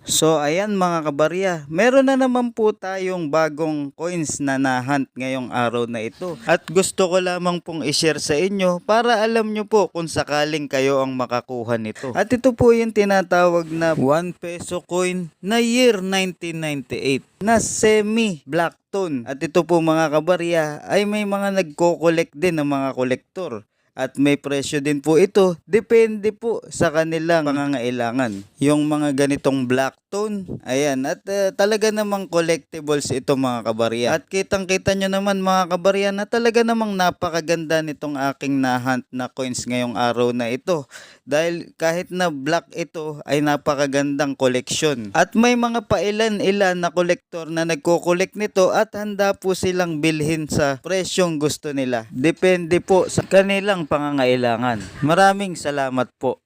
So ayan mga kabarya, meron na naman po tayong bagong coins na nahunt ngayong araw na ito. At gusto ko lamang pong i-share sa inyo para alam nyo po kung sakaling kayo ang makakuha nito. At ito po yung tinatawag na 1 peso coin na year 1998 na semi-black tone. At ito po mga kabarya ay may mga nagko-collect din ng mga kolektor. At may presyo din po ito, depende po sa kanilang pangangailangan. Yung mga ganitong black tone, ayan, at talaga namang collectibles ito mga kabarya. At kitang kita nyo naman mga kabarya na talaga namang napakaganda nitong aking nahunt na coins ngayong araw na ito. Dahil kahit na black ito ay napakagandang koleksyon. At may mga pailan-ilan na kolektor na nagko-collect nito at handa po silang bilhin sa presyong gusto nila. Depende po sa kanilang pangangailangan. Maraming salamat po.